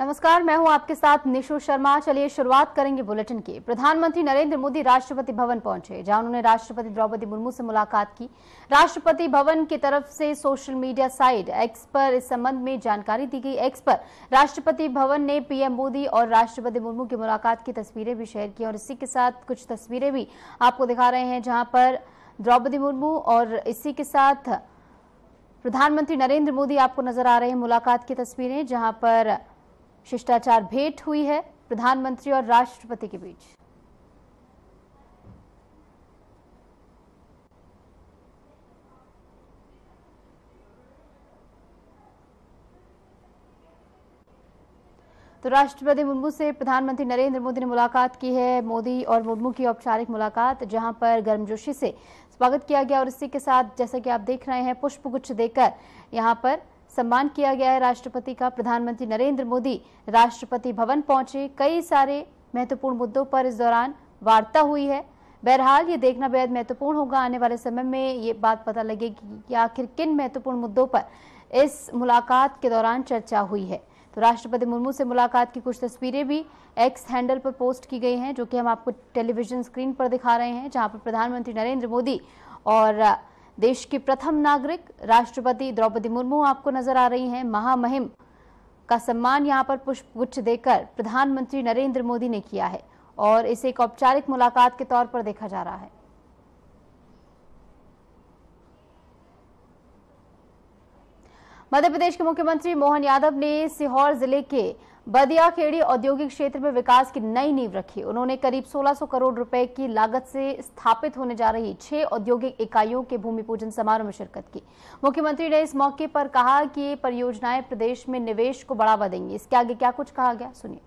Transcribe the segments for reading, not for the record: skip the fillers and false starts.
नमस्कार, मैं हूं आपके साथ निशु शर्मा। चलिए शुरुआत करेंगे बुलेटिन की। प्रधानमंत्री नरेंद्र मोदी राष्ट्रपति भवन पहुंचे, जहां उन्होंने राष्ट्रपति द्रौपदी मुर्मू से मुलाकात की। राष्ट्रपति भवन की तरफ से सोशल मीडिया साइट एक्स पर इस संबंध में जानकारी दी गई। एक्स पर राष्ट्रपति भवन ने पीएम मोदी और राष्ट्रपति मुर्मू की मुलाकात की तस्वीरें भी शेयर की और इसी के साथ कुछ तस्वीरें भी आपको दिखा रहे हैं, जहां पर द्रौपदी मुर्मू और इसी के साथ प्रधानमंत्री नरेंद्र मोदी आपको नजर आ रहे हैं। मुलाकात की तस्वीरें जहां पर शिष्टाचार भेंट हुई है प्रधानमंत्री और राष्ट्रपति के बीच। तो राष्ट्रपति मुर्मू से प्रधानमंत्री नरेंद्र मोदी ने मुलाकात की है। मोदी और मुर्मू की औपचारिक मुलाकात, जहां पर गर्मजोशी से स्वागत किया गया और इसी के साथ जैसा कि आप देख रहे हैं पुष्पगुच्छ देकर यहां पर सम्मान किया गया है राष्ट्रपति का। प्रधानमंत्री नरेंद्र मोदी राष्ट्रपति भवन पहुंचे। कई सारे महत्वपूर्ण मुद्दों पर इस दौरान वार्ता हुई है। बहरहाल ये देखना बेहद महत्वपूर्ण होगा, आने वाले समय में ये बात पता लगेगी कि आखिर किन महत्वपूर्ण मुद्दों पर इस मुलाकात के दौरान चर्चा हुई है। तो राष्ट्रपति मुर्मू से मुलाकात की कुछ तस्वीरें भी एक्स हैंडल पर पोस्ट की गई हैं, जो कि हम आपको टेलीविजन स्क्रीन पर दिखा रहे हैं, जहां पर प्रधानमंत्री नरेंद्र मोदी और देश की प्रथम नागरिक राष्ट्रपति द्रौपदी मुर्मू आपको नजर आ रही हैं। महामहिम का सम्मान यहां पर पुष्पगुच्छ देकर प्रधानमंत्री नरेंद्र मोदी ने किया है और इसे एक औपचारिक मुलाकात के तौर पर देखा जा रहा है। मध्य प्रदेश के मुख्यमंत्री मोहन यादव ने सीहोर जिले के बदियाखेड़ी औद्योगिक क्षेत्र में विकास की नई नींव रखी। उन्होंने करीब 1600 करोड़ रुपए की लागत से स्थापित होने जा रही 6 औद्योगिक इकाइयों के भूमि पूजन समारोह में शिरकत की। मुख्यमंत्री ने इस मौके पर कहा कि ये परियोजनाएं प्रदेश में निवेश को बढ़ावा देंगी। इसके आगे क्या कुछ कहा गया, सुनिए।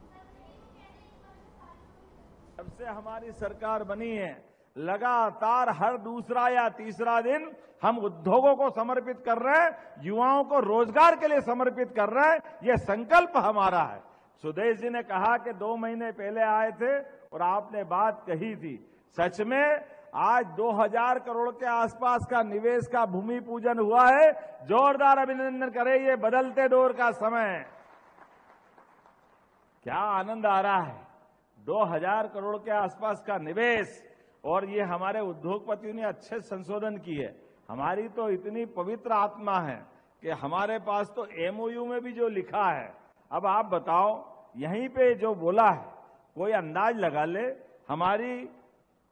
जब से हमारी सरकार बनी है, लगातार हर दूसरा या तीसरा दिन हम उद्योगों को समर्पित कर रहे हैं, युवाओं को रोजगार के लिए समर्पित कर रहे हैं। यह संकल्प हमारा है। सुदेश जी ने कहा कि 2 महीने पहले आए थे और आपने बात कही थी। सच में आज 2000 करोड़ के आसपास का निवेश का भूमि पूजन हुआ है। जोरदार अभिनंदन करें, ये बदलते दौर का समय है। क्या आनंद आ रहा है। 2000 करोड़ के आसपास का निवेश, और ये हमारे उद्योगपतियों ने अच्छे संशोधन की है। हमारी तो इतनी पवित्र आत्मा है कि हमारे पास तो एमओयू में भी जो लिखा है, अब आप बताओ यहीं पे जो बोला है कोई अंदाज लगा ले। हमारी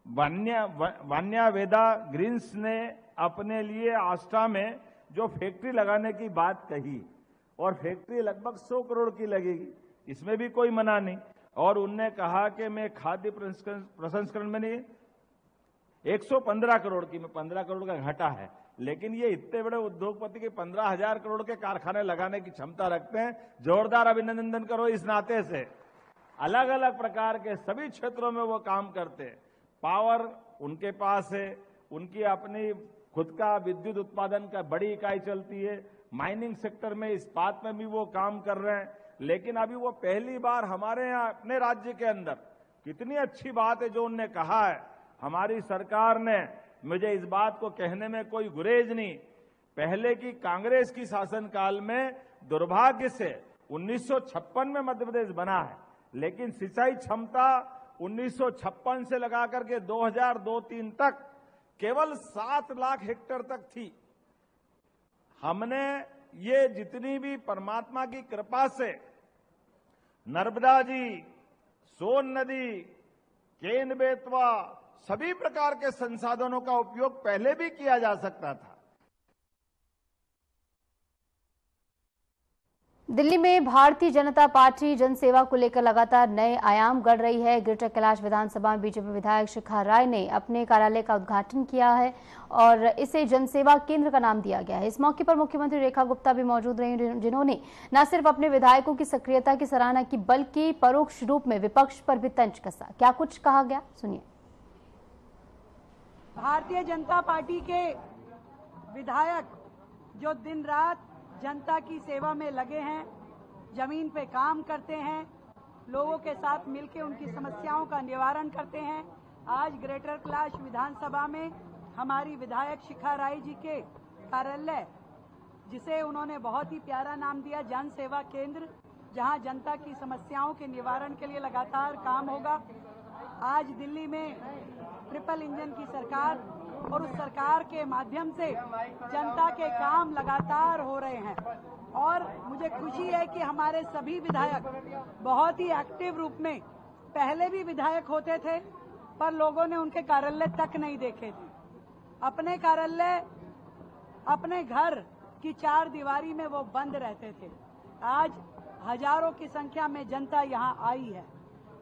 वान्या वेदा ग्रीन्स ने अपने लिए आष्टा में जो फैक्ट्री लगाने की बात कही, और फैक्ट्री लगभग 100 करोड़ की लगेगी, इसमें भी कोई मना नहीं। और उनने कहा कि मैं खाद्य प्रसंस्करण में नहीं 115 करोड़ की, में 15 करोड़ का घाटा है, लेकिन ये इतने बड़े उद्योगपति के 15,000 करोड़ के कारखाने लगाने की क्षमता रखते हैं। जोरदार अभिनंदन करो इस नाते से। अलग अलग प्रकार के सभी क्षेत्रों में वो काम करते हैं। पावर उनके पास है, उनकी अपनी खुद का विद्युत उत्पादन का बड़ी इकाई चलती है। माइनिंग सेक्टर में, इस्पात में भी वो काम कर रहे हैं। लेकिन अभी वो पहली बार हमारे यहाँ अपने राज्य के अंदर, कितनी अच्छी बात है जो उनने कहा है। हमारी सरकार ने, मुझे इस बात को कहने में कोई गुरेज नहीं, पहले की कांग्रेस की शासनकाल में दुर्भाग्य से 1956 में मध्य प्रदेश बना है, लेकिन सिंचाई क्षमता 1956 से लगा करके 2002-03 तक केवल 7 लाख हेक्टेयर तक थी। हमने ये जितनी भी परमात्मा की कृपा से नर्मदा जी, सोन नदी, केन बेतवा, सभी प्रकार के संसाधनों का उपयोग पहले भी किया जा सकता था। दिल्ली में भारतीय जनता पार्टी जनसेवा को लेकर लगातार नए आयाम गढ़ रही है। ग्रेटर कैलाश विधानसभा में बीजेपी विधायक शिखा राय ने अपने कार्यालय का उद्घाटन किया है और इसे जनसेवा केंद्र का नाम दिया गया है। इस मौके पर मुख्यमंत्री रेखा गुप्ता भी मौजूद रही, जिन्होंने न सिर्फ अपने विधायकों की सक्रियता की सराहना की, बल्कि परोक्ष रूप में विपक्ष पर भी तंज कसा। क्या कुछ कहा गया, सुनिए। भारतीय जनता पार्टी के विधायक जो दिन रात जनता की सेवा में लगे हैं, जमीन पे काम करते हैं, लोगों के साथ मिलकर उनकी समस्याओं का निवारण करते हैं। आज ग्रेटर कैलाश विधानसभा में हमारी विधायक शिखा राय जी के कार्यालय, जिसे उन्होंने बहुत ही प्यारा नाम दिया जन सेवा केंद्र, जहां जनता की समस्याओं के निवारण के लिए लगातार काम होगा। आज दिल्ली में ट्रिपल इंजन की सरकार और उस सरकार के माध्यम से जनता के काम लगातार हो रहे हैं और मुझे खुशी है कि हमारे सभी विधायक बहुत ही एक्टिव रूप में, पहले भी विधायक होते थे पर लोगों ने उनके कार्यालय तक नहीं देखे थे। अपने कार्यालय, अपने घर की चार दीवारी में वो बंद रहते थे। आज हजारों की संख्या में जनता यहाँ आई है।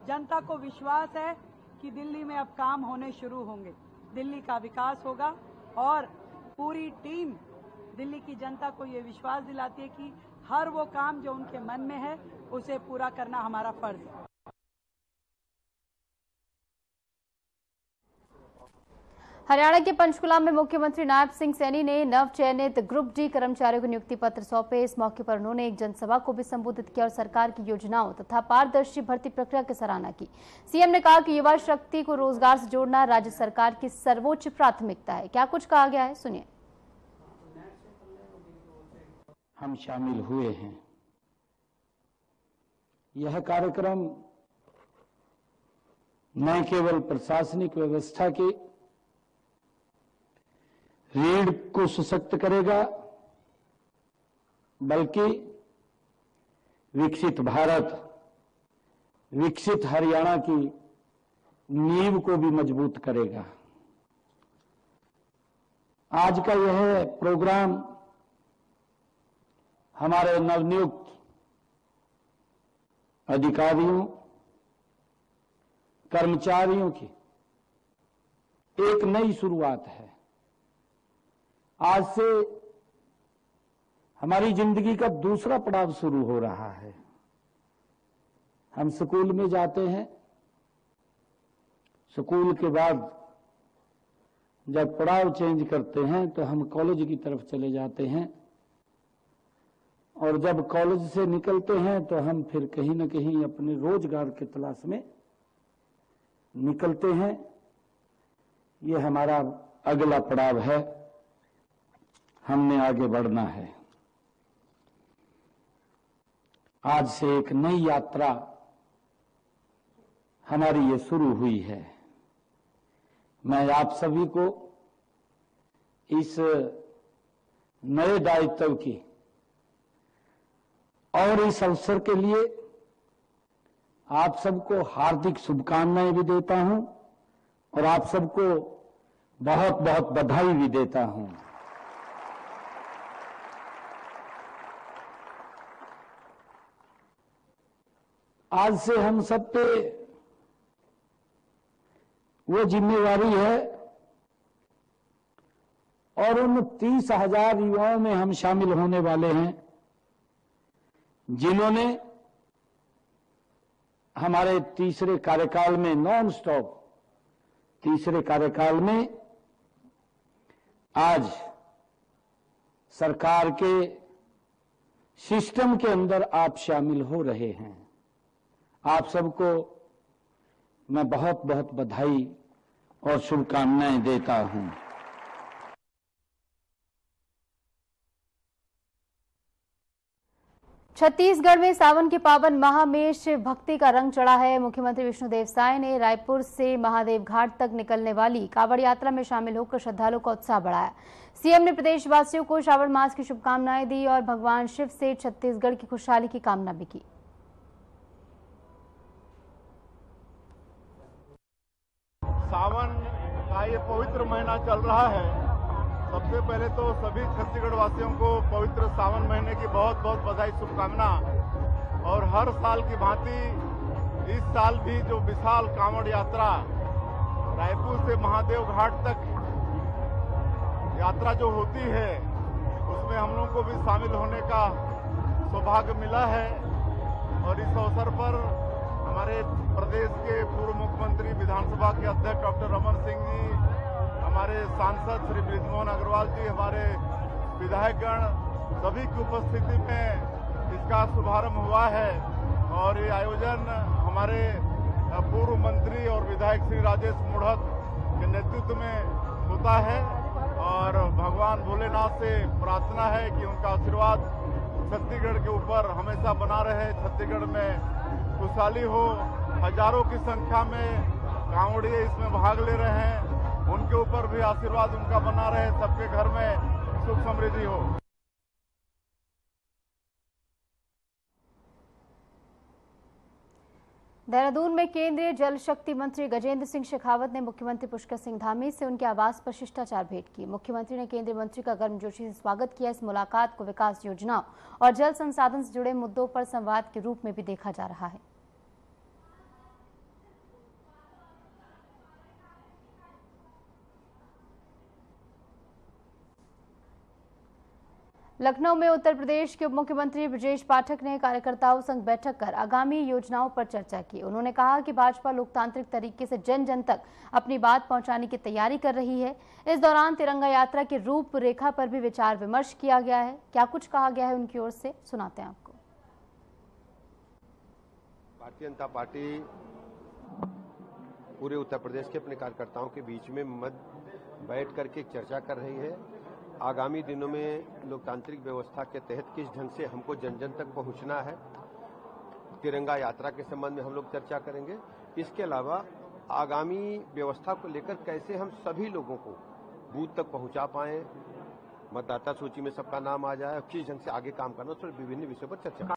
जनता को विश्वास है कि दिल्ली में अब काम होने शुरू होंगे, दिल्ली का विकास होगा और पूरी टीम दिल्ली की जनता को ये विश्वास दिलाती है कि हर वो काम जो उनके मन में है उसे पूरा करना हमारा फर्ज है। हरियाणा के पंचकुला में मुख्यमंत्री नायब सिंह सैनी ने नव चयनित ग्रुप डी कर्मचारियों को नियुक्ति पत्र सौंपे। इस मौके पर उन्होंने एक जनसभा को भी संबोधित किया और सरकार की योजनाओं तथा पारदर्शी भर्ती प्रक्रिया की सराहना की। सीएम ने कहा कि युवा शक्ति को रोजगार से जोड़ना राज्य सरकार की सर्वोच्च प्राथमिकता है। क्या कुछ कहा गया है, सुनिए। हम शामिल हुए हैं। यह कार्यक्रम न केवल प्रशासनिक व्यवस्था की रीढ़ को सशक्त करेगा, बल्कि विकसित भारत, विकसित हरियाणा की नींव को भी मजबूत करेगा। आज का यह प्रोग्राम हमारे नवनियुक्त अधिकारियों, कर्मचारियों की एक नई शुरुआत है। आज से हमारी जिंदगी का दूसरा पड़ाव शुरू हो रहा है। हम स्कूल में जाते हैं, स्कूल के बाद जब पड़ाव चेंज करते हैं तो हम कॉलेज की तरफ चले जाते हैं और जब कॉलेज से निकलते हैं तो हम फिर कहीं न कहीं अपने रोजगार की तलाश में निकलते हैं। ये हमारा अगला पड़ाव है, हमने आगे बढ़ना है। आज से एक नई यात्रा हमारी ये शुरू हुई है। मैं आप सभी को इस नए दायित्व की और इस अवसर के लिए आप सबको हार्दिक शुभकामनाएं भी देता हूं और आप सबको बहुत बहुत बधाई भी देता हूं। आज से हम सब पे वो जिम्मेवारी है और उन 30,000 युवाओं में हम शामिल होने वाले हैं जिन्होंने हमारे तीसरे कार्यकाल में, नॉन स्टॉप तीसरे कार्यकाल में, आज सरकार के सिस्टम के अंदर आप शामिल हो रहे हैं। आप सबको मैं बहुत बहुत बधाई और शुभकामनाएं देता हूं। छत्तीसगढ़ में सावन के पावन माह में शिव भक्ति का रंग चढ़ा है। मुख्यमंत्री विष्णुदेव साय ने रायपुर से महादेव घाट तक निकलने वाली कांवड़ यात्रा में शामिल होकर श्रद्धालुओं का उत्साह बढ़ाया। सीएम ने प्रदेशवासियों को श्रावण मास की शुभकामनाएं दी और भगवान शिव से छत्तीसगढ़ की खुशहाली की कामना भी की। सावन का ये पवित्र महीना चल रहा है। सबसे पहले तो सभी छत्तीसगढ़ वासियों को पवित्र सावन महीने की बहुत बहुत बधाई, शुभकामना। और हर साल की भांति इस साल भी जो विशाल कांवड़ यात्रा रायपुर से महादेव घाट तक यात्रा जो होती है, उसमें हम लोगों को भी शामिल होने का सौभाग्य मिला है। और इस अवसर पर हमारे प्रदेश के पूर्व मुख्यमंत्री, विधानसभा के अध्यक्ष डॉक्टर रमन सिंह जी, हमारे सांसद श्री बृजमोहन अग्रवाल जी, हमारे विधायकगण, सभी की उपस्थिति में इसका शुभारंभ हुआ है। और ये आयोजन हमारे पूर्व मंत्री और विधायक श्री राजेश मुढ़त के नेतृत्व में होता है। और भगवान भोलेनाथ से प्रार्थना है कि उनका आशीर्वाद छत्तीसगढ़ के ऊपर हमेशा बना रहे। छत्तीसगढ़ में खुशहाली हो, हजारों की संख्या में कांवड़िए इसमें भाग ले रहे हैं, उनके ऊपर भी आशीर्वाद उनका बना रहे, सबके घर में सुख समृद्धि हो। देहरादून में केंद्रीय जल शक्ति मंत्री गजेंद्र सिंह शेखावत ने मुख्यमंत्री पुष्कर सिंह धामी से उनके आवास पर शिष्टाचार भेंट की। मुख्यमंत्री ने केंद्रीय मंत्री का गर्मजोशी से स्वागत किया। इस मुलाकात को विकास योजनाओं और जल संसाधन से जुड़े मुद्दों पर संवाद के रूप में भी देखा जा रहा है। लखनऊ में उत्तर प्रदेश के उप मुख्यमंत्री ब्रजेश पाठक ने कार्यकर्ताओं संग बैठक कर आगामी योजनाओं पर चर्चा की। उन्होंने कहा कि भाजपा लोकतांत्रिक तरीके से जन जन तक अपनी बात पहुंचाने की तैयारी कर रही है। इस दौरान तिरंगा यात्रा की रूपरेखा पर भी विचार विमर्श किया गया है। क्या कुछ कहा गया है उनकी ओर से, सुनाते हैं आपको। भारतीय जनता पार्टी पूरे उत्तर प्रदेश के अपने कार्यकर्ताओं के बीच में बैठ करके चर्चा कर रही है। आगामी दिनों में लोकतांत्रिक व्यवस्था के तहत किस ढंग से हमको जन जन तक पहुंचना है, तिरंगा यात्रा के संबंध में हम लोग चर्चा करेंगे। इसके अलावा आगामी व्यवस्था को लेकर कैसे हम सभी लोगों को बूथ तक पहुंचा पाएं, मतदाता सूची में सबका नाम आ जाए, किस ढंग से आगे काम करना, उस पर विभिन्न विषयों पर चर्चा।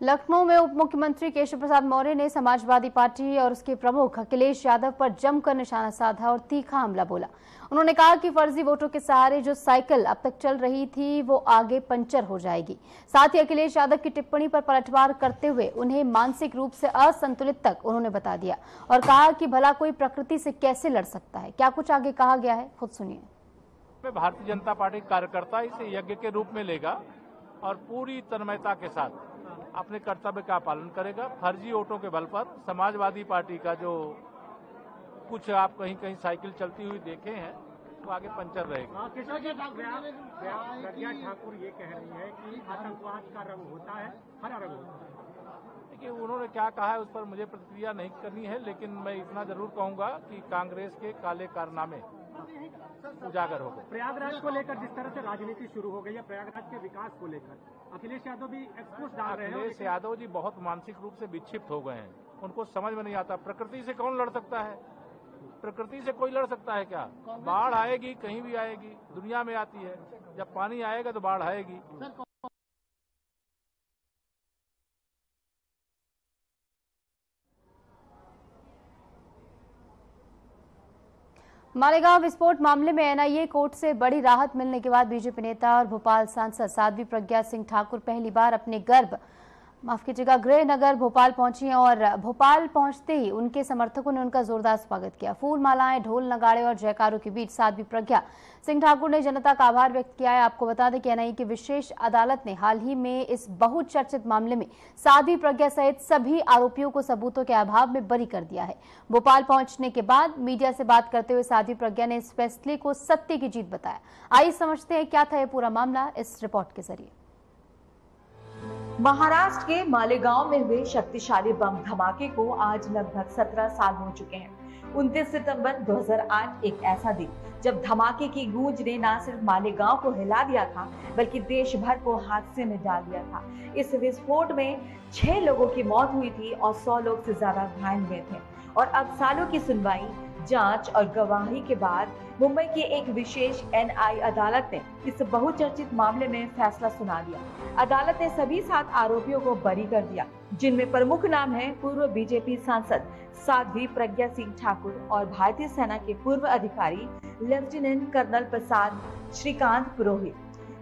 लखनऊ में उप मुख्यमंत्री केशव प्रसाद मौर्य ने समाजवादी पार्टी और उसके प्रमुख अखिलेश यादव पर जमकर निशाना साधा और तीखा हमला बोला। उन्होंने कहा कि फर्जी वोटों के सहारे जो साइकिल अब तक चल रही थी वो आगे पंचर हो जाएगी। साथ ही अखिलेश यादव की टिप्पणी पर पलटवार करते हुए उन्हें मानसिक रूप से असंतुलित तक उन्होंने बता दिया और कहा कि भला कोई प्रकृति से कैसे लड़ सकता है। क्या कुछ आगे कहा गया है, खुद सुनिए। भारतीय जनता पार्टी कार्यकर्ता इसे यज्ञ के रूप में लेगा और पूरी तन्मयता के साथ अपने कर्तव्य का पालन करेगा। फर्जी वोटों के बल पर समाजवादी पार्टी का जो कुछ आप कहीं कहीं साइकिल चलती हुई देखे हैं वो आगे पंचर रहेगा। प्रज्ञा ठाकुर ये कह रही है कि आतंकवाद का रंग होता है, हरा रंग होता है। देखिए उन्होंने क्या कहा है उस पर मुझे प्रतिक्रिया नहीं करनी है, लेकिन मैं इतना जरूर कहूंगा कि कांग्रेस के काले कारनामे उजागर हो गए। प्रयागराज को लेकर जिस तरह से राजनीति शुरू हो गई है, प्रयागराज के विकास को लेकर अखिलेश यादव भी एक्सपोज डाल रहे हैं। अखिलेश यादव जी बहुत मानसिक रूप से विक्षिप्त हो गए हैं, उनको समझ में नहीं आता प्रकृति से कौन लड़ सकता है। प्रकृति से कोई लड़ सकता है क्या? बाढ़ आएगी, कहीं भी आएगी, दुनिया में आती है। जब पानी आएगा तो बाढ़ आएगी। मालेगांव विस्फोट मामले में एनआईए कोर्ट से बड़ी राहत मिलने के बाद बीजेपी नेता और भोपाल सांसद साध्वी प्रज्ञा सिंह ठाकुर पहली बार अपने गृह नगर भोपाल पहुंची हैं और भोपाल पहुंचते ही उनके समर्थकों ने उनका जोरदार स्वागत किया। फूल मालाएं, ढोल नगाड़े और जयकारों के बीच साध्वी प्रज्ञा सिंह ठाकुर ने जनता का आभार व्यक्त किया है। आपको बता दें कि एनआईए की विशेष अदालत ने हाल ही में इस बहुचर्चित मामले में साध्वी प्रज्ञा सहित सभी आरोपियों को सबूतों के अभाव में बरी कर दिया है। भोपाल पहुंचने के बाद मीडिया से बात करते हुए साध्वी प्रज्ञा ने इस फैसले को सत्य की जीत बताया। आइए समझते हैं क्या था ये पूरा मामला इस रिपोर्ट के जरिए। महाराष्ट्र के मालेगांव में हुए शक्तिशाली बम धमाके को आज लगभग 17 साल हो चुके हैं। 29 सितंबर 2008 एक ऐसा दिन जब धमाके की गूंज ने न सिर्फ मालेगांव को हिला दिया था बल्कि देश भर को हादसे में डाल दिया था। इस विस्फोट में 6 लोगों की मौत हुई थी और 100 लोग से ज्यादा घायल हुए थे। और अब सालों की सुनवाई, जांच और गवाही के बाद मुंबई की एक विशेष एनआई अदालत ने इस बहुचर्चित मामले में फैसला सुना दिया। अदालत ने सभी 7 आरोपियों को बरी कर दिया, जिनमें प्रमुख नाम है पूर्व बीजेपी सांसद साध्वी प्रज्ञा सिंह ठाकुर और भारतीय सेना के पूर्व अधिकारी लेफ्टिनेंट कर्नल प्रसाद श्रीकांत पुरोहित।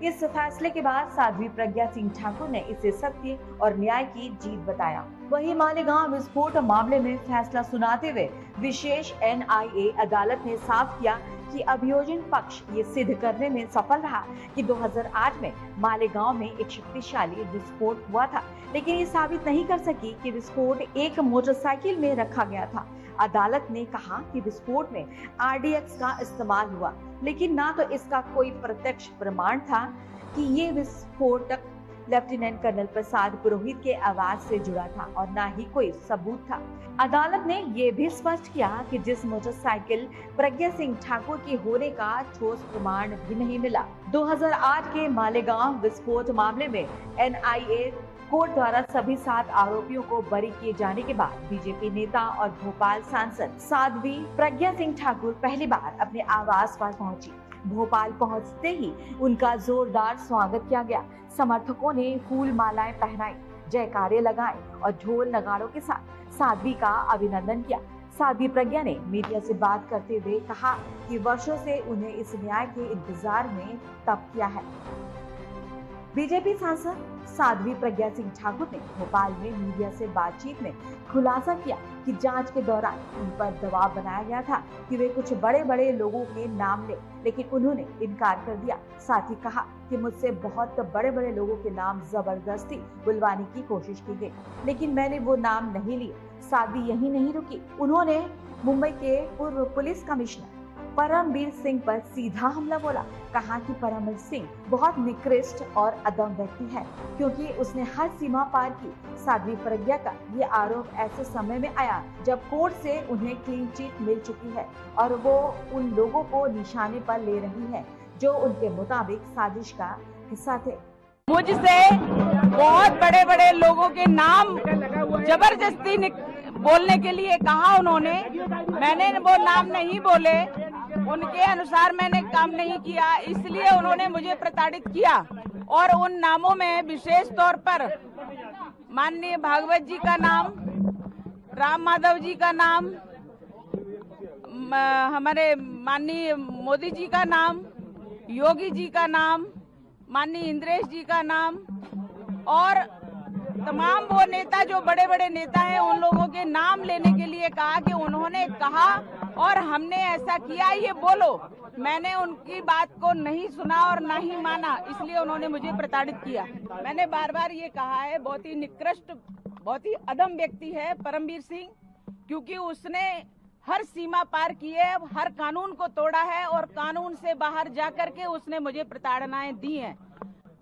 इस फैसले के बाद साध्वी प्रज्ञा सिंह ठाकुर ने इसे सत्य और न्याय की जीत बताया। वहीं मालेगांव विस्फोट मामले में फैसला सुनाते हुए विशेष एनआईए अदालत ने साफ किया कि अभियोजन पक्ष ये सिद्ध करने में सफल रहा कि 2008 में मालेगांव में एक शक्तिशाली विस्फोट हुआ था, लेकिन ये साबित नहीं कर सकी कि विस्फोट एक मोटरसाइकिल में रखा गया था। अदालत ने कहा कि विस्फोट में आरडीएक्स का इस्तेमाल हुआ, लेकिन ना तो इसका कोई प्रत्यक्ष प्रमाण था कि ये विस्फोटक लेफ्टिनेंट कर्नल प्रसाद पुरोहित के आवाज से जुड़ा था और न ही कोई सबूत था। अदालत ने ये भी स्पष्ट किया कि जिस मोटरसाइकिल प्रज्ञा सिंह ठाकुर की होने का ठोस प्रमाण भी नहीं मिला। 2008 के मालेगांव विस्फोट मामले में NIA कोर्ट द्वारा सभी 7 आरोपियों को बरी किए जाने के बाद बीजेपी नेता और भोपाल सांसद साध्वी प्रज्ञा सिंह ठाकुर पहली बार अपने आवास पर पहुंची। भोपाल पहुंचते ही उनका जोरदार स्वागत किया गया। समर्थकों ने फूल मालाएं पहनाई, जयकारे लगाए और ढोल नगाड़ों के साथ साध्वी का अभिनंदन किया। साध्वी प्रज्ञा ने मीडिया से बात करते हुए कहा कि वर्षों से उन्हें इस न्याय के इंतजार में तप किया है। बीजेपी सांसद साध्वी प्रज्ञा सिंह ठाकुर ने भोपाल में मीडिया से बातचीत में खुलासा किया कि जांच के दौरान उन पर दबाव बनाया गया था कि वे कुछ बड़े बड़े लोगों के नाम लें, लेकिन उन्होंने इनकार कर दिया। साथ ही कहा कि मुझसे बहुत बड़े बड़े लोगों के नाम जबरदस्ती बुलवाने की कोशिश की गई, लेकिन मैंने वो नाम नहीं लिए। साध्वी यही नहीं रुकी, उन्होंने मुंबई के पूर्व पुलिस कमिश्नर परमवीर सिंह पर सीधा हमला बोला। कहा कि परमवीर सिंह बहुत निकृष्ट और अदम व्यक्ति है क्योंकि उसने हर सीमा पार की। साध्वी प्रज्ञा का ये आरोप ऐसे समय में आया जब कोर्ट से उन्हें क्लीन चिट मिल चुकी है और वो उन लोगों को निशाने पर ले रही है जो उनके मुताबिक साजिश का हिस्सा थे। मुझसे बहुत बड़े बड़े लोगों के नाम जबरदस्ती बोलने के लिए कहा उन्होंने, मैंने वो नाम नहीं बोले, उनके अनुसार मैंने काम नहीं किया, इसलिए उन्होंने मुझे प्रताड़ित किया। और उन नामों में विशेष तौर पर माननीय भागवत जी का नाम, राम माधव जी का नाम, हमारे माननीय मोदी जी का नाम, योगी जी का नाम, माननीय इंद्रेश जी का नाम और तमाम वो नेता जो बड़े बड़े नेता हैं उन लोगों के नाम लेने के लिए कहा कि उन्होंने कहा और हमने ऐसा किया, ये बोलो। मैंने उनकी बात को नहीं सुना और ना ही माना, इसलिए उन्होंने मुझे प्रताड़ित किया। मैंने बार बार ये कहा है, बहुत ही निकृष्ट, बहुत ही अधम व्यक्ति है परमवीर सिंह, क्योंकि उसने हर सीमा पार की है, हर कानून को तोड़ा है और कानून से बाहर जाकर के उसने मुझे प्रताड़नाएं दी हैं।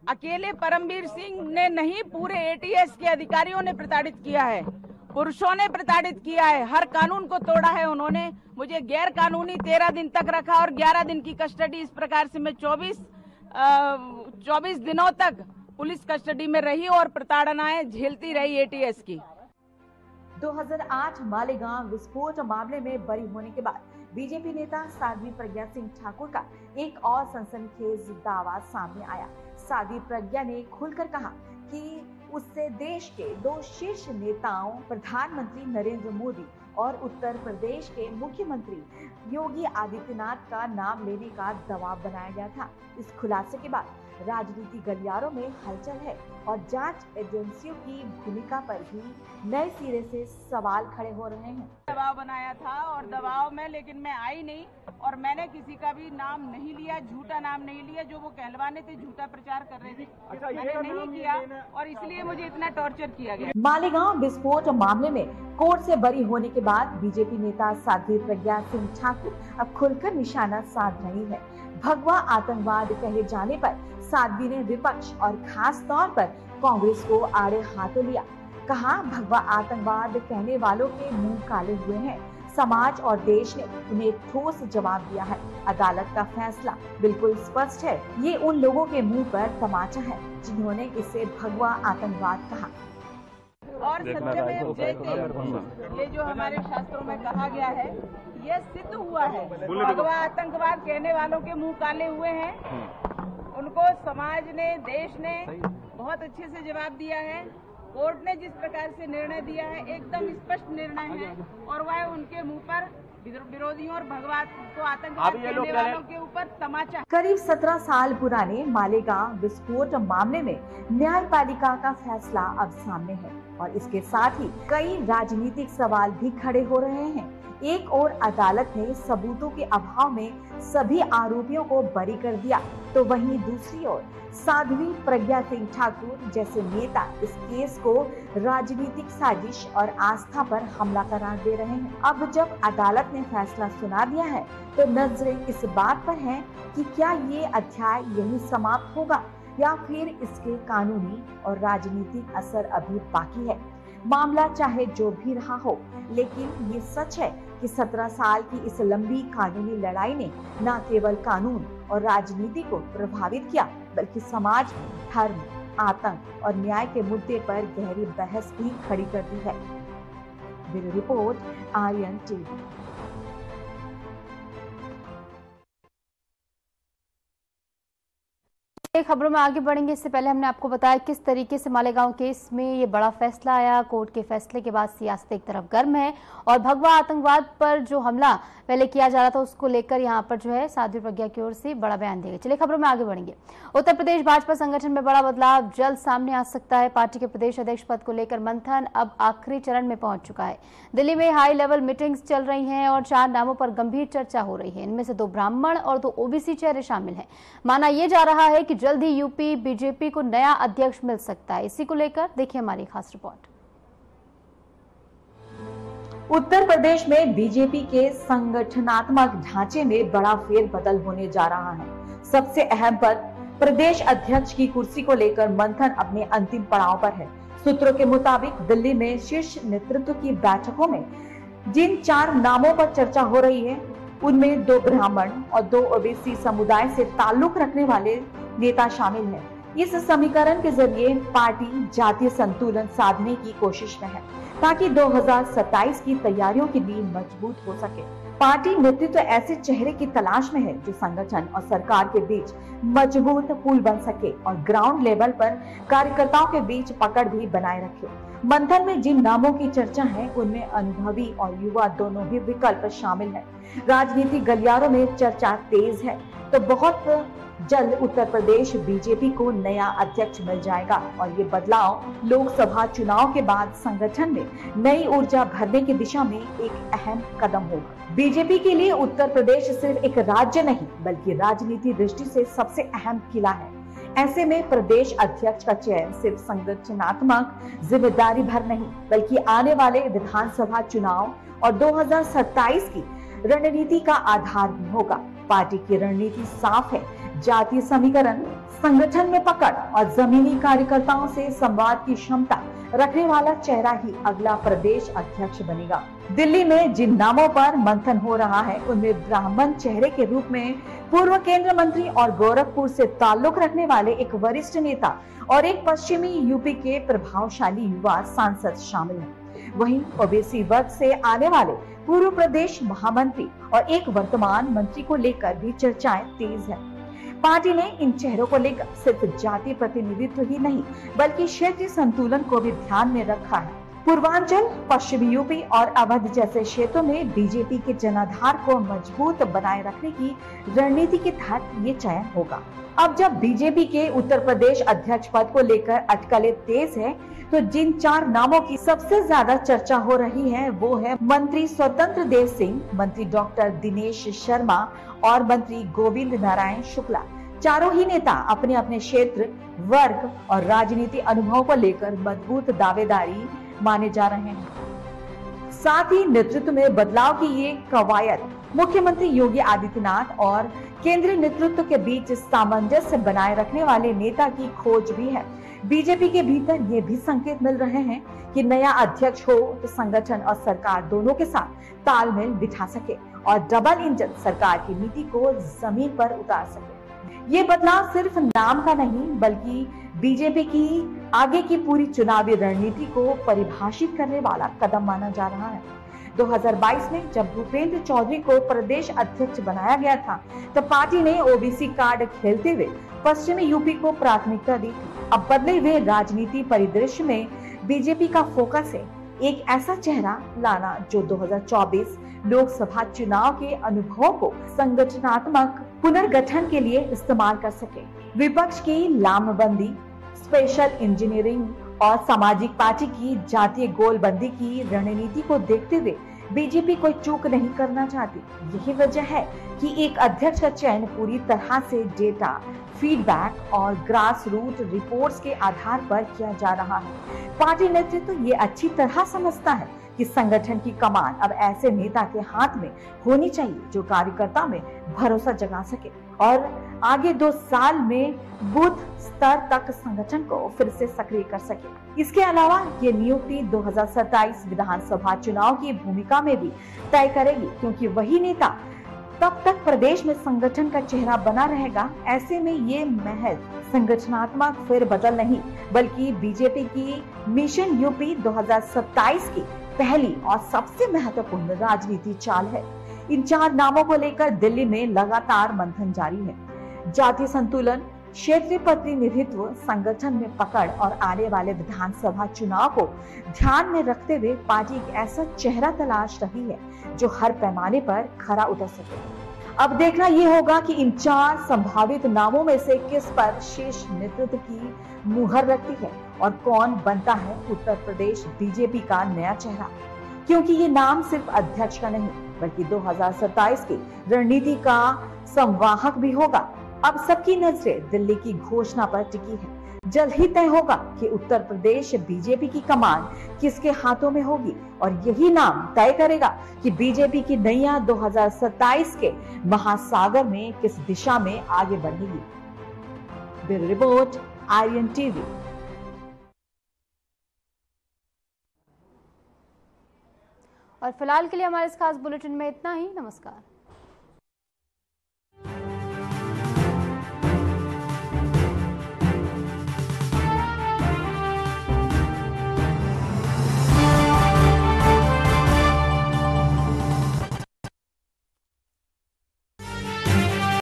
अकेले परमवीर सिंह ने नहीं, पूरे ATS के अधिकारियों ने प्रताड़ित किया है, पुरुषों ने प्रताड़ित किया है, हर कानून को तोड़ा है। उन्होंने मुझे गैर कानूनी 13 दिन तक रखा और 11 दिन की कस्टडी, इस प्रकार से मैं 24 दिनों तक पुलिस कस्टडी में रही और प्रताड़नाएं झेलती रही ATS की। 2008 मालेगांव विस्फोट मामले में बरी होने के बाद बीजेपी नेता साध्वी प्रज्ञा सिंह ठाकुर का एक और सनसनीखेज दावा सामने आया। साध्वी प्रज्ञा ने खुलकर कहा कि उससे देश के 2 शीर्ष नेताओं प्रधानमंत्री नरेंद्र मोदी और उत्तर प्रदेश के मुख्यमंत्री योगी आदित्यनाथ का नाम लेने का दबाव बनाया गया था। इस खुलासे के बाद राजनीति गलियारों में हलचल है और जांच एजेंसियों की भूमिका पर भी नए सिरे से सवाल खड़े हो रहे हैं। दबाव बनाया था और दबाव में लेकिन मैं आई नहीं और मैंने किसी का भी नाम नहीं लिया, झूठा नाम नहीं लिया। जो वो कहलवाने थे, झूठा प्रचार कर रहे थे, मैंने नहीं किया और इसलिए मुझे इतना टॉर्चर किया गया। मालेगांव विस्फोट मामले में कोर्ट से बरी होने के बाद बीजेपी नेता साध्वी प्रज्ञा सिंह ठाकुर अब खुलकर निशाना साध रही है। भगवा आतंकवाद कहे जाने पर साध्वी ने विपक्ष और खास तौर पर कांग्रेस को आड़े हाथों लिया। कहा, भगवा आतंकवाद कहने वालों के मुंह काले हुए हैं। समाज और देश ने उन्हें ठोस जवाब दिया है। अदालत का फैसला बिल्कुल स्पष्ट है। ये उन लोगों के मुंह पर तमाचा है जिन्होंने इसे भगवा आतंकवाद कहा। और सत्यमेव जयते, ये जो हमारे शास्त्रों में कहा गया है, ये सिद्ध हुआ है। भगवा आतंकवाद कहने वालों के मुंह काले हुए हैं। उनको समाज ने, देश ने बहुत अच्छे से जवाब दिया है। कोर्ट ने जिस प्रकार से निर्णय दिया है, एकदम स्पष्ट निर्णय है और वह उनके मुंह पर विरोधियों और भगवा को आतंकवाद कहने वालों के ऊपर तमाचा। करीब 17 साल पुराने मालेगांव विस्फोट मामले में न्यायपालिका का फैसला अब सामने है और इसके साथ ही कई राजनीतिक सवाल भी खड़े हो रहे हैं। एक और अदालत ने सबूतों के अभाव में सभी आरोपियों को बरी कर दिया, तो वहीं दूसरी ओर साध्वी प्रज्ञा सिंह ठाकुर जैसे नेता इस केस को राजनीतिक साजिश और आस्था पर हमला करार दे रहे हैं। अब जब अदालत ने फैसला सुना दिया है तो नजरें इस बात पर हैं कि क्या ये अध्याय यहीं समाप्त होगा या फिर इसके कानूनी और राजनीतिक असर अभी बाकी है। मामला चाहे जो भी रहा हो, लेकिन ये सच है कि 17 साल की इस लंबी कानूनी लड़ाई ने न केवल कानून और राजनीति को प्रभावित किया, बल्कि समाज, धर्म, आतंक और न्याय के मुद्दे पर गहरी बहस भी खड़ी कर दी है। Bureau report, Aryan TV. खबरों में आगे बढ़ेंगे, इससे पहले हमने आपको बताया किस तरीके से मालेगांव केस में ये बड़ा फैसला आया। कोर्ट के फैसले के बाद सियासत एक तरफ गर्म है और भगवा आतंकवाद पर जो हमला पहले किया जा रहा था उसको लेकर यहाँ पर जो है साध्वी प्रज्ञा की ओर से बड़ा बयान दिया गया। चलिए खबरों में आगे बढ़ेंगे। उत्तर प्रदेश भाजपा संगठन में बड़ा बदलाव जल्द सामने आ सकता है। पार्टी के प्रदेश अध्यक्ष पद को लेकर मंथन अब आखिरी चरण में पहुंच चुका है। दिल्ली में हाई लेवल मीटिंग्स चल रही हैं और 4 नामों पर गंभीर चर्चा हो रही है। इनमें से 2 ब्राह्मण और 2 ओबीसी चेहरे शामिल हैं। माना यह जा रहा है कि जल्द ही यूपी बीजेपी को नया अध्यक्ष मिल सकता है। इसी को लेकर देखिए हमारी खास रिपोर्ट। उत्तर प्रदेश में बीजेपी के संगठनात्मक ढांचे में बड़ा फेरबदल होने जा रहा है। सबसे अहम पद प्रदेश अध्यक्ष की कुर्सी को लेकर मंथन अपने अंतिम पड़ाव पर है। सूत्रों के मुताबिक दिल्ली में शीर्ष नेतृत्व की बैठकों में जिन 4 नामों पर चर्चा हो रही है, उनमें 2 ब्राह्मण और 2 ओबीसी समुदाय से ताल्लुक रखने वाले नेता शामिल हैं। इस समीकरण के जरिए पार्टी जातीय संतुलन साधने की कोशिश में है ताकि 2027 की तैयारियों की नींव मजबूत हो सके। पार्टी नेतृत्व ऐसे चेहरे की तलाश में है जो संगठन और सरकार के बीच मजबूत पुल बन सके और ग्राउंड लेवल पर कार्यकर्ताओं के बीच पकड़ भी बनाए रखे। मंथन में जिन नामों की चर्चा है उनमें अनुभवी और युवा दोनों ही विकल्प शामिल है। राजनीतिक गलियारों में चर्चा तेज है तो बहुत जल्द उत्तर प्रदेश बीजेपी को नया अध्यक्ष मिल जाएगा और ये बदलाव लोकसभा चुनाव के बाद संगठन में नई ऊर्जा भरने की दिशा में एक अहम कदम होगा। बीजेपी के लिए उत्तर प्रदेश सिर्फ एक राज्य नहीं बल्कि राजनीति दृष्टि से सबसे अहम किला है। ऐसे में प्रदेश अध्यक्ष का चयन सिर्फ संगठनात्मक जिम्मेदारी भर नहीं बल्कि आने वाले विधानसभा चुनाव और 2027 की रणनीति का आधार भी होगा। पार्टी की रणनीति साफ है, जातीय समीकरण, संगठन में पकड़ और जमीनी कार्यकर्ताओं से संवाद की क्षमता रखने वाला चेहरा ही अगला प्रदेश अध्यक्ष बनेगा। दिल्ली में जिन नामों पर मंथन हो रहा है उनमें ब्राह्मण चेहरे के रूप में पूर्व केंद्रीय मंत्री और गोरखपुर से ताल्लुक रखने वाले एक वरिष्ठ नेता और एक पश्चिमी यूपी के प्रभावशाली युवा सांसद शामिल हैं। वहीं ओबीसी वर्ग से आने वाले पूर्व प्रदेश महामंत्री और एक वर्तमान मंत्री को लेकर भी चर्चाएं तेज है। पार्टी ने इन चेहरों को लेकर सिर्फ जातीय प्रतिनिधित्व ही नहीं बल्कि क्षेत्रीय संतुलन को भी ध्यान में रखा है। पूर्वांचल, पश्चिमी यूपी और अवध जैसे क्षेत्रों में बीजेपी के जनाधार को मजबूत बनाए रखने की रणनीति के तहत ये चयन होगा। अब जब बीजेपी के उत्तर प्रदेश अध्यक्ष पद को लेकर अटकलें तेज है तो जिन 4 नामों की सबसे ज्यादा चर्चा हो रही है वो है मंत्री स्वतंत्र देव सिंह, मंत्री डॉक्टर दिनेश शर्मा और मंत्री गोविंद नारायण शुक्ला। चारों ही नेता अपने अपने क्षेत्र, वर्ग और राजनीति अनुभव को लेकर मजबूत दावेदारी माने जा रहे हैं। साथ ही नेतृत्व में बदलाव की ये कवायद मुख्यमंत्री योगी आदित्यनाथ और केंद्रीय नेतृत्व के बीच सामंजस्य बनाए रखने वाले नेता की खोज भी है। बीजेपी के भीतर ये भी संकेत मिल रहे हैं कि नया अध्यक्ष हो तो संगठन और सरकार दोनों के साथ तालमेल बिठा सके और डबल इंजन सरकार की नीति को जमीन पर उतार सके। ये बदलाव सिर्फ नाम का नहीं बल्कि बीजेपी की आगे की पूरी चुनावी रणनीति को परिभाषित करने वाला कदम माना जा रहा है। 2022 में जब भूपेंद्र चौधरी को प्रदेश अध्यक्ष बनाया गया था तो पार्टी ने ओबीसी कार्ड खेलते हुए पश्चिमी यूपी को प्राथमिकता दी थी। अब बदले हुए राजनीति परिदृश्य में बीजेपी का फोकस है एक ऐसा चेहरा लाना जो 2024 लोकसभा चुनाव के अनुभव को संगठनात्मक पुनर्गठन के लिए इस्तेमाल कर सके। विपक्ष की लामबंदी, स्पेशल इंजीनियरिंग और सामाजिक पार्टी की जातीय गोलबंदी की रणनीति को देखते हुए बीजेपी कोई चूक नहीं करना चाहती। यही वजह है कि एक अध्यक्ष का चयन पूरी तरह से डेटा, फीडबैक और ग्रास रूट रिपोर्ट्स के आधार पर किया जा रहा है। पार्टी नेतृत्व ये अच्छी तरह समझता है कि संगठन की कमान अब ऐसे नेता के हाथ में होनी चाहिए जो कार्यकर्ता में भरोसा जगा सके और आगे 2 साल में बूथ स्तर तक संगठन को फिर से सक्रिय कर सके। इसके अलावा ये नियुक्ति 2027 विधानसभा चुनाव की भूमिका में भी तय करेगी, क्योंकि वही नेता तब तक प्रदेश में संगठन का चेहरा बना रहेगा। ऐसे में ये महज संगठनात्मक फेरबदल नहीं, बल्कि बीजेपी की मिशन यूपी 2027 की पहली और सबसे महत्वपूर्ण राजनीति चाल है। इन 4 नामों को लेकर दिल्ली में लगातार मंथन जारी है। जातीय संतुलन, क्षेत्रीय प्रतिनिधित्व, संगठन में पकड़ और आने वाले विधानसभा चुनाव को ध्यान में रखते हुए पार्टी एक ऐसा चेहरा तलाश रही है जो हर पैमाने पर खरा उतर सके। अब देखना ये होगा कि इन 4 संभावित नामों में से किस पर शीर्ष नेतृत्व की मुहर रखती है और कौन बनता है उत्तर प्रदेश बीजेपी का नया चेहरा, क्योंकि ये नाम सिर्फ अध्यक्ष का नहीं बल्कि 2027 की रणनीति का संवाहक भी होगा। अब सबकी नजरें दिल्ली की घोषणा पर टिकी है। जल्द ही तय होगा कि उत्तर प्रदेश बीजेपी की कमान किसके हाथों में होगी और यही नाम तय करेगा कि बीजेपी की नैया 2027 के महासागर में किस दिशा में आगे बढ़ेगी। Bureau report, Aryan TV. और फिलहाल के लिए हमारे इस खास बुलेटिन में इतना ही। नमस्कार।